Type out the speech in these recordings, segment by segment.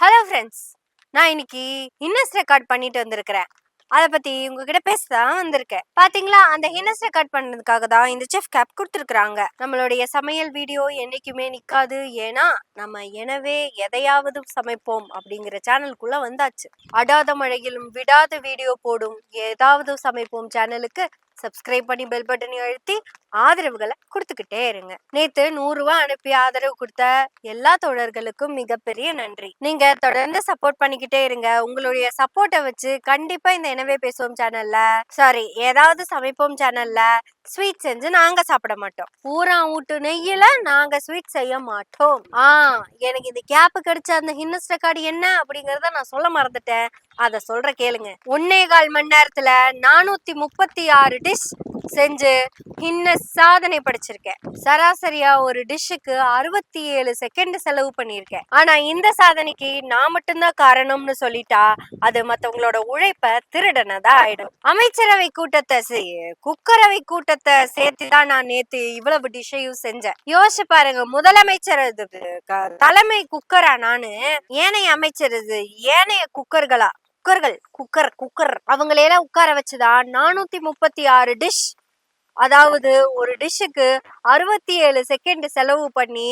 Hello friends, நான் இன்னைக்கு ஹின்னஸ் record பண்ணிட்டு வந்திருக்கிறேன். அதை பத்தி உங்ககிட்ட பேசதான் வந்திருக்கேன். பாத்தீங்களா, அந்த ஹின்னஸ் ரெக்கார்ட் பண்ணதுக்காக தான் இந்த செஃப் கேப் கொடுத்துருக்காங்க. நம்மளுடைய சமையல் வீடியோ என்னைக்குமே நிக்காது. ஏன்னா நம்ம எனவே எதையாவது சமைப்போம் அப்படிங்கிற சேனலுக்குள்ள வந்தாச்சு. அடாத மழையிலும் விடாத வீடியோ போடும் ஏதாவது சமைப்போம் சேனலுக்கு சப்ஸ்கிரைப் பண்ணி பெல் பட்டனை அழுத்தி ஆதரவுகளை கொடுத்துக்கிட்டே இருங்க. நேத்து 100 ரூபாய் அனுப்பி ஆதரவு கொடுத்த எல்லா தோழர்களுக்கும் மிகப்பெரிய நன்றி. நீங்க தொடர்ந்து சப்போர்ட் பண்ணிக்கிட்டே இருங்க. உங்களுடைய சப்போர்ட்டை வச்சு கண்டிப்பா இந்த எனவே பேசுவோம் சேனல்ல ஏதாவது சமைப்போம் சேனல்ல ஸ்வீட் செஞ்சு நாங்க சாப்பிட மாட்டோம். பூரா ஊட்டு நெய்யில நாங்க ஸ்வீட் செய்ய மாட்டோம். எனக்கு இந்த கேப் கிடைச்ச அந்த ஹின்னஸ் ரெக்கார்டு என்ன அப்படிங்கறத நான் சொல்ல மறந்துட்டேன். அத சொல்ற கேளுங்க. 1.25 மணி நேரத்துல 436 டிஷ் செஞ்சு ஹின்னஸ் சாதனை படைச்சிருக்கேன். சராசரியா ஒரு டிஷ்ஷுக்கு 67 செகண்ட் செலவு பண்ணியிருக்கேன். ஆனா இந்த சாதனைக்கு நான் மட்டும்தான் காரணம்னு சொல்லிட்டா அது மத்தவங்களோட உழைப்ப திருடனதா ஆயிடும். அமைச்சரவை கூட்டத்தை குக்கரவை கூட்டத்தை சேர்த்துதான் நான் நேத்து இவ்வளவு டிஷ்ஷையும் செஞ்சேன். யோசிச்சு பாருங்க, முதலமைச்சர் தலைமை குக்கரா நானு, ஏனைய அமைச்சர் ஏனைய குக்கர்களா குக்கர் அவங்களையெல்லாம் உட்கார வச்சுதான் 436 டிஷ், அதாவது ஒரு டிஷ்ஷுக்கு 67 செகண்ட் செலவு பண்ணி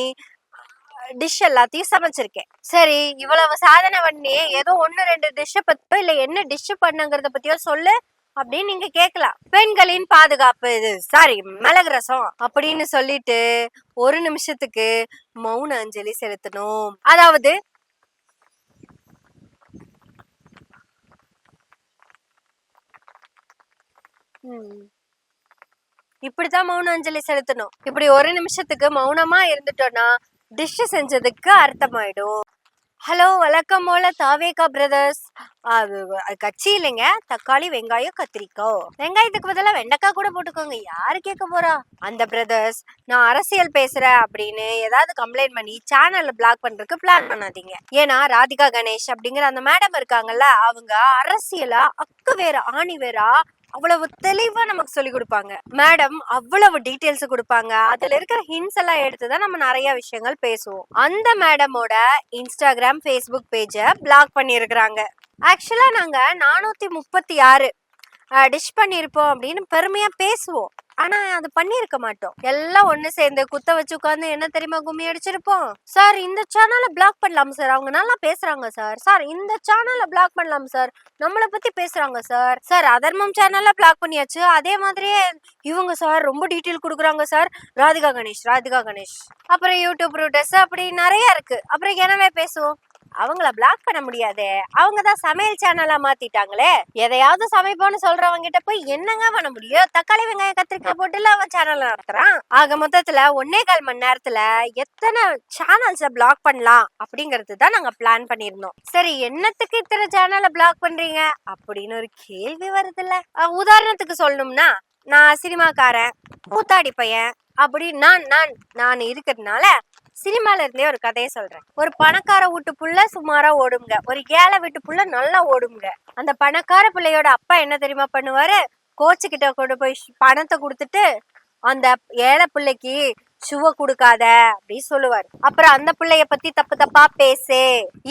டிஷ் எல்லாத்தையும் சமைச்சிருக்கேன். சரி, இவ்வளவு சாதனை பண்ணி ஏதோ 1-2 டிஷ்ஷை பத்தியோ இல்ல என்ன டிஷ் பண்ணுங்கிறத பத்தியோ சொல்லு அப்படின்னு நீங்க கேட்கலாம். பெண்களின் பாதுகாப்பு, மிளகு ரசம் அப்படின்னு சொல்லிட்டு 1 நிமிஷத்துக்கு மௌன அஞ்சலி செலுத்தணும். அதாவது இப்படிதான் மௌன அஞ்சலி செலுத்தணும். இப்படி 1 நிமிஷத்துக்கு மௌனமா இருந்துட்டோம்னா டிஷ் செஞ்சதுக்கு அர்த்தமாயிடும். ஹலோ, வழக்கம் போல தாவேகா பிரதர்ஸ். அது கட்சி இல்லைங்க, தக்காளி வெங்காயம் கத்திரிக்காய், வெங்காயத்துக்கு பதிலாக வெண்டைக்காய் கூட போட்டுக்கோங்க, யாரு கேட்க போறா. அந்த பிரதர்ஸ் நான் அரசியல் பேசுறேன் அப்படின்னு ஏதாவது கம்ப்ளைண்ட் பண்ணி சேனல்ல பிளாக் பண்றதுக்கு பிளான் பண்ணாதீங்க. ஏன்னா ராதிகா கணேஷ் அப்படிங்கிற அந்த மேடம் இருக்காங்கல்ல, அவங்க அரசியலா அக்கு வேற ஆணி வேறா அவ்வளவு தெளிவா நமக்கு சொல்லி கொடுப்பாங்க. மேடம் அவ்வளவு டீடைல்ஸ் கொடுப்பாங்க. அதுல இருக்கிற ஹிண்ட்ஸ் எல்லாம் எடுத்துதான் நம்ம நிறைய விஷயங்கள் பேசுவோம். அந்த மேடமோட இன்ஸ்டாகிராம் ஃபேஸ்புக் பேஜை பிளாக் பண்ணியிருக்கிறாங்க. ஆக்சுவலா நாங்க 436 டிஷ் பண்ணிருப்போம் அப்படின்னு பெருமையா பேசுவோம். ஆனா அது பண்ணிருக்க மாட்டோம். எல்லாம் ஒண்ணு சேர்ந்து குத்த வச்சு உட்காந்து என்ன தெரியுமா கும்மி அடிச்சிருப்போம். சார் இந்த சேனலை பிளாக் பண்ணலாம் சார், அவங்க நல்லா பேசுறாங்க சார் இந்த சேனலை பிளாக் பண்ணலாம் சார், நம்மளை பத்தி பேசுறாங்க சார் அதர்மம் சேனல்ல பிளாக் பண்ணியாச்சு, அதே மாதிரியே இவங்க சார் ரொம்ப டீட்டெயில் கொடுக்குறாங்க சார், ராதிகா கணேஷ் அப்புறம் யூடியூப் ரூட்டர்ஸ் அப்படி நிறைய இருக்கு. அப்புறம் எனவே பேசுவோம். அவங்கள பிளாக் பண்ண முடியாதே, அவங்கதான் சமையல் சேனலா மாத்திட்டாங்களே. எதையாவது சமைப்போன்னு சொல்றவங்க கிட்ட போய் என்னங்க பண்ண முடியும்? தக்காளி வெங்காயம் கத்திரிக்காய் போட்டுல அவன் சேனல் நடத்துறான். ஆக மொத்தத்துல 1.25 மணி நேரத்துல எத்தனை சேனல்ஸ பிளாக் பண்ணலாம் அப்படிங்கறது தான் நாங்க பிளான் பண்ணிருந்தோம். சரி, என்னத்துக்கு இத்தனை சேனலை பிளாக் பண்றீங்க அப்படின்னு ஒரு கேள்வி வருது இல்ல. உதாரணத்துக்கு சொல்லணும்னா, நான் சினிமாக்காரன், கூத்தாடி பையன் அப்படி நான் இருக்கிறதுனால சினிமால இருந்தே ஒரு கதையை சொல்றேன். ஒரு பணக்கார வீட்டு புள்ள சுமாரா ஓடுங்க, ஒரு ஏழை வீட்டு புள்ள நல்லா ஓடுங்க. அந்த பணக்கார பிள்ளையோட அப்பா என்ன தெரியுமா பண்ணுவாரு? கோச்சு கிட்ட கொண்டு போய் பணத்தை கொடுத்துட்டு அந்த ஏழை பிள்ளைக்கு ஷூவை கொடுக்காத அப்படின்னு சொல்லுவாரு. அப்புறம் அந்த பிள்ளைய பத்தி தப்பா பேசு,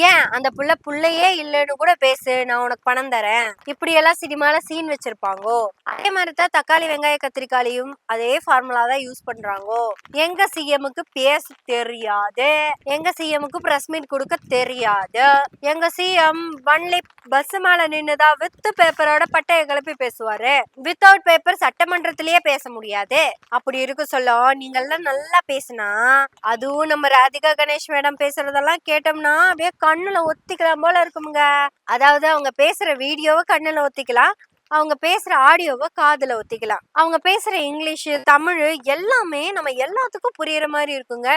ஏன் அந்த பிள்ளையே இல்லைன்னு கூட பேசு, நான் உனக்கு பணம் தரேன், இப்படி எல்லாம் சினிமால சீன் வச்சிருப்பாங்கோ. அதே மாதிரிதான் தக்காளி வெங்காய கத்திரிக்காயும் அதே ஃபார்முலா தான் யூஸ் பண்றாங்கோ. எங்க சிஎம்முக்கு பேச தெரியாது, எங்க சிஎம்முக்கு பிரஸ் மீட் கொடுக்க தெரியாது, எங்க சிஎம் ஒன்லி பஸ் மேல நின்னுதான் வித் பேப்பரோட பட்டைய கிளப்பி பேசுவாரு, வித்தவுட் பேப்பர் சட்டமன்றத்திலேயே பேச முடியாது. அப்படி இருக்கு சொல்ல, நீங்க எல்லாம் நல்லா பேசினா, அதுவும் நம்ம ராதிகா கணேஷ் மேடம் பேசுறதெல்லாம் கேட்டோம்னா அப்படியே கண்ணுல ஒத்திக்கலாம் போல இருக்குங்க. அதாவது அவங்க பேசுற வீடியோவை கண்ணுல ஒத்திக்கலாம், அவங்க பேசுற ஆடியோவை காதுல ஒத்திக்கலாம், அவங்க பேசுற இங்கிலீஷ் தமிழ் எல்லாமே நம்ம எல்லாத்துக்கும் புரியுற மாதிரி இருக்குங்க.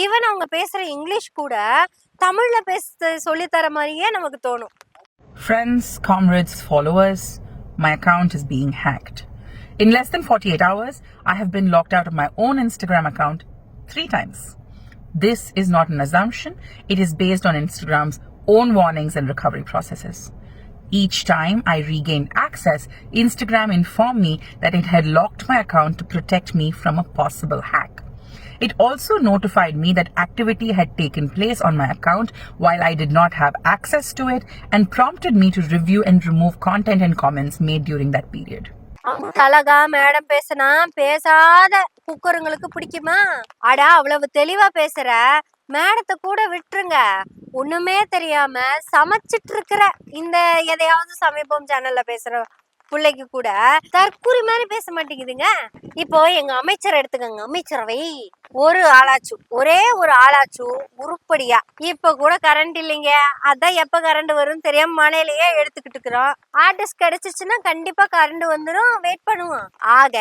ஈவன் அவங்க பேசுற இங்கிலீஷ் கூட தமிழ்ல பேச சொல்லி தர மாதிரியே நமக்கு தோணும். Friends, comrades, followers, my account is being hacked. In less than 48 hours, I have been locked out of my own Instagram account 3 times. This is not an assumption. It is based on Instagram's own warnings and recovery processes. Each time I regained access, Instagram informed me that it had locked my account to protect me from a possible hack. It also notified me that activity had taken place on my account while I did not have access to it and prompted me to review and remove content and comments made during that period. அழகா madam பேசினா பேசாத குக்கருங்களுக்கு பிடிக்குமா? அட அவ்வளவு தெளிவா பேசுற மேடத்தை கூட விட்டுருங்க. ஒண்ணுமே தெரியாம சமைச்சிட்டு இருக்கிற இந்த எதையாவது சமைப்போம் சேனல்ல பேசுற பிள்ளைக்கு கூட தற்கூரி மாதிரி பேச மாட்டேங்குதுங்க. இப்போ எங்க அமைச்சர் எடுத்துக்கங்க, அமைச்சரவை ஒரு ஆளாச்சு, ஒரே ஒரு ஆளாச்சு உருப்படியா. இப்ப கூட கரண்ட் இல்லைங்க, அதான் எப்ப கரண்ட் வரும் தெரியாம மழையிலேயே எடுத்துக்கிட்டு இருக்கிறோம். ஆர்டிஸ்ட் கிடைச்சிச்சுன்னா கண்டிப்பா கரண்ட் வந்துடும், வெயிட் பண்ணுவோம். ஆக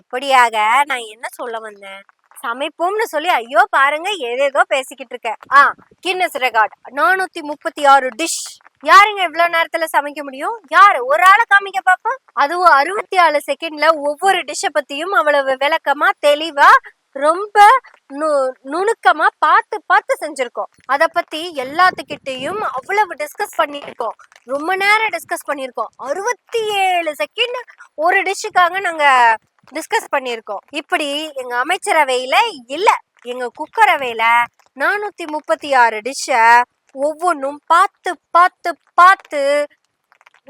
இப்படியாக நான் என்ன சொல்ல வந்தேன், சமைப்போம்னு சொல்லி ஐயோ பாருங்க ஏதேதோ பேசிக்கிட்டு இருக்கேன். Guinness record 436 dish. யாருங்க இவ்வளவு நேரத்துல சமைக்க முடியும்? யாரு? ஒரு ஆளை காமிக்க பாப்போம். அதுவும் 64 செகண்ட்ல ஒவ்வொரு டிஷ்ஷை பத்தியும் அவ்வளவு விளக்கமா தெளிவா ரொம்ப நுணுக்கமா பார்த்து செஞ்சிருக்கோம். அத பத்தி எல்லாத்துக்கிட்டையும் அவ்வளவு டிஸ்கஸ் பண்ணிருக்கோம், ரொம்ப நேரம் டிஸ்கஸ் பண்ணிருக்கோம். 67 செகண்ட் ஒரு டிஷ்ஷுக்காக நாங்க டிஸ்கஸ் பண்ணிருக்கோம். இப்படி எங்க அமைச்சரவையில இல்ல, எங்க குக்கரவையில 436 டிஷ்ஷ ஒவ்வொன்றும் பார்த்து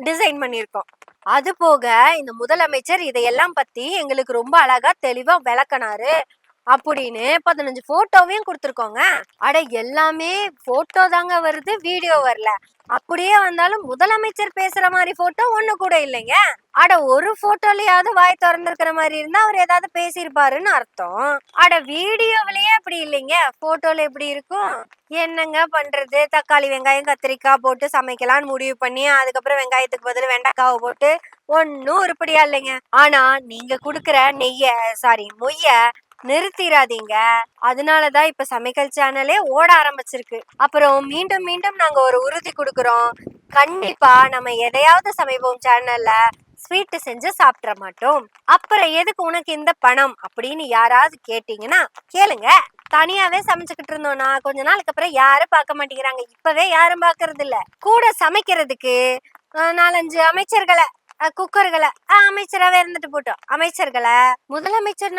டிசைன் பண்ணிருக்கோம். அது போக இந்த முதலமைச்சர் இதையெல்லாம் பத்தி எங்களுக்கு ரொம்ப அழகா தெளிவா விளக்கினாரு அப்படின்னு 15 போட்டோவையும் கொடுத்துருக்கோங்க. அட எல்லாமே போட்டோ தாங்க வருது, வீடியோ வரல. அப்படியே வந்தாலும் முதலமைச்சர் பேசுற மாதிரி போட்டோ ஒண்ணு கூட இல்லைங்க. அட ஒரு போட்டோலயாவது வாய் திறந்திருக்கிற மாதிரி இருந்தா அவர் ஏதாவது பேசியிருப்பாருன்னு அர்த்தம். அட வீடியோவிலேயே அப்படி இல்லைங்க, போட்டோல எப்படி இருக்கும்? என்னங்க பண்றது, தக்காளி வெங்காயம் கத்திரிக்காய் போட்டு சமைக்கலாம்னு முடிவு பண்ணி அதுக்கப்புறம் வெங்காயத்துக்கு பதில் வெண்டைக்காவை போட்டு ஒன்னும் உருப்படியா இல்லைங்க. ஆனா நீங்க குடுக்கிற மொய்ய நிறுத்திடாதீங்க. அதனாலதான் இப்ப சமைக்கல் சேனலே ஓட ஆரம்பிச்சிருக்கு. அப்புறம் மீண்டும் நாங்க ஒரு உறுதி கொடுக்கறோம், கண்டிப்பா நம்ம எதையாவது சமைப்போம் சேனல்ல ஸ்வீட் செஞ்சு சாப்பிட மாட்டோம். அப்புறம் எதுக்கு உனக்கு இந்த பணம் அப்படின்னு யாராவது கேட்டீங்கன்னா கேளுங்க. தனியாவே சமைச்சுக்கிட்டு இருந்தோம்னா கொஞ்ச நாளுக்கு அப்புறம் யாரும் பார்க்க மாட்டேங்கிறாங்க. இப்பவே யாரும் பாக்குறது இல்ல. கூட சமைக்கிறதுக்கு 4-5 அமைச்சர்களை, குக்கர்களை, அமைச்சராவே இருந்துட்டு போட்டோம் அமைச்சர்களை, முதலமைச்சர்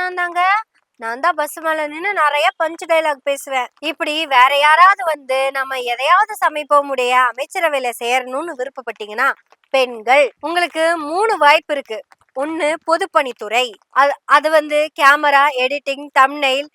நான் தான் பஸ் மேல நின்று நிறைய பஞ்ச் டைலாக் பேசுவேன். இப்படி வேற யாராவது வந்து நம்ம எதையாவது சமைப்போம் உடைய அமைச்சரவையில சேரணும்னு விருப்பப்பட்டீங்கன்னா பெண்கள், உங்களுக்கு 3 வாய்ப்பு இருக்கு. ஒண்ணு பொதுப்பணித்துறை, அது வந்து கேமரா எடிட்டிங், தம்ப்நெயில்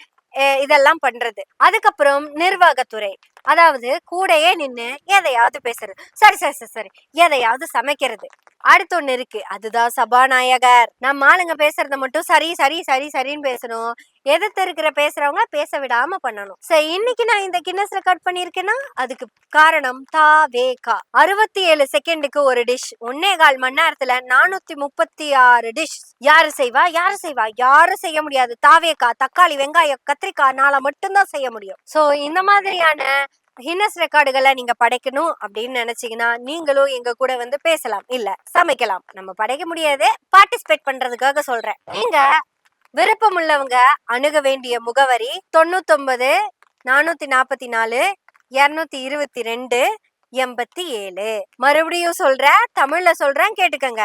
இதெல்லாம் பண்றது. அதுக்கப்புறம் நிர்வாகத்துறை, அதாவது கூடையே நின்று எதையாவது பேசுறது. சரி எதையாவது சமைக்கிறது. அடுத்து ஒண்ணு இருக்கு, அதுதான் சபாநாயகர். நம்ம ஆளுங்க பேசுறத மட்டும் சரின்னு பேசணும், எதிர்த்து இருக்கிற பேசுறவங்க பேச விடாம பண்ணணும். சரி, இன்னைக்கு நான் இந்த கின்னஸ் ரெக்கார்ட் பண்ணிருக்கேன்னா அதுக்கு காரணம் தாவேகா. 67 செகண்டுக்கு ஒரு டிஷ், 1.25 மணி நேரத்துல 436 டிஷ். யாரும் செய்ய முடியாது. தாவேகா தக்காளி வெங்காயம் கத்திரிக்காய்னால மட்டும்தான் செய்ய முடியும். சோ இந்த மாதிரியான கின்னஸ் ரெக்கார்டுகளை நீங்க படைக்கணும் அப்படின்னு நினைச்சீங்கன்னா நீங்களும் எங்க கூட வந்து பேசலாம், இல்ல சமைக்கலாம். நம்ம படைக்க முடியாது, பார்ட்டிசிபேட் பண்றதுக்காக சொல்றேன். நீங்க விருப்பம் உள்ளவங்க அணுக வேண்டிய முகவரி 99 444 222 87. மறுபடியும் சொல்றேன், தமிழ்ல சொல்றேன் கேட்டுக்கங்க.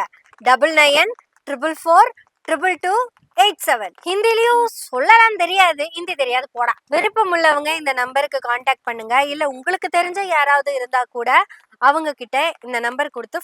99 444 222 87. ஹிந்திலையும் சொல்லலாம், தெரியாது, ஹிந்தி தெரியாது போடா. விருப்பம் உள்ளவங்க இந்த நம்பருக்கு கான்டாக்ட் பண்ணுங்க. இல்ல உங்களுக்கு தெரிஞ்ச யாராவது இருந்தா கூட அவங்க கிட்ட இந்த நம்பர் கொடுத்து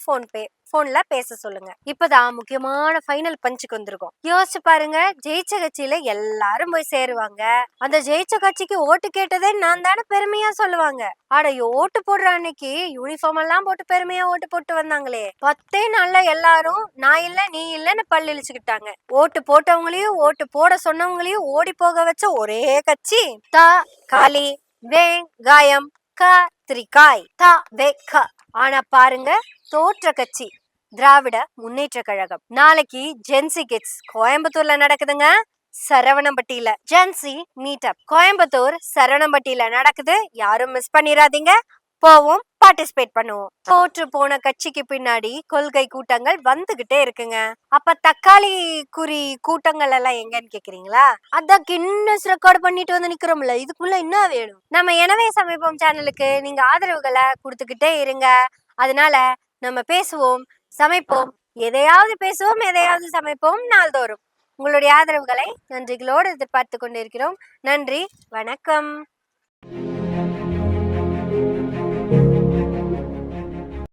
போன்ல பேச சொல்லுங்க. இப்பதான் முக்கியமான ஃபைனல் பஞ்சுக்கு வந்திருக்கோம். யோசிச்சு பாருங்க, ஜெயிச்ச கட்சியில எல்லாரும் போய் சேருவாங்க. அந்த ஜெயிச்ச கட்சிக்கு ஓட்டு கேட்டதே நான் தானே பெருமையா சொல்லுவாங்க. ஆட ஓட்டு போடுற அன்னைக்கு யூனிஃபார்ம் எல்லாம் போட்டு பெருமையா ஓட்டு போட்டு வந்தாங்களே, 10 நாள்ல எல்லாரும் நான் இல்ல நீ இல்லன்னு பல்லு இழிச்சுக்கிட்டாங்க. ஓட்டு போட்டவங்களையும் ஓட்டு போட சொன்னவங்களையும் ஓடி போக வச்ச ஒரே கட்சி தக்காளி வெங்காயம் கத்திரிக்காய் தாவேகா. ஆனா பாருங்க, தோற்ற கட்சி திராவிட முன்னேற்ற கழகம். நாளைக்கு ஜென்சி கிட்ஸ் கோயம்புத்தூர்ல நடக்குதுங்க, சரவணம்பட்டியில. ஜென்சி மீட்டப் கோயம்புத்தூர் சரவணம்பட்டியில நடக்குது, யாரும் மிஸ் பண்ணிடாதீங்க. போவோம், பார்ட்டிசிபேட் பண்ணுவோம். தோற்று போன கட்சிக்கு பின்னாடி கொள்கை கூட்டங்கள் வந்துகிட்டே இருக்குங்க. அப்ப தக்காளி குறி கூட்டங்கள் எல்லாம் எங்கன்னு கேக்குறீங்களா? அதான் கின்னஸ் ரெக்கார்ட் பண்ணிட்டு வந்து நிக்கிறோம்ல, இதுக்குள்ள என்ன வேணும்? நம்ம எனவே சமைப்போம் சேனலுக்கு நீங்க ஆதரவுகளை கொடுத்துக்கிட்டே இருங்க. அதனால நம்ம பேசுவோம், சமைப்போம், எதையாவது பேசுவோம், எதையாவது சமைப்போம் நாள்தோறும். உங்களுடைய ஆதரவுகளை நன்றிகளோடு எதிர்பார்த்து கொண்டிருக்கிறோம். நன்றி, வணக்கம்.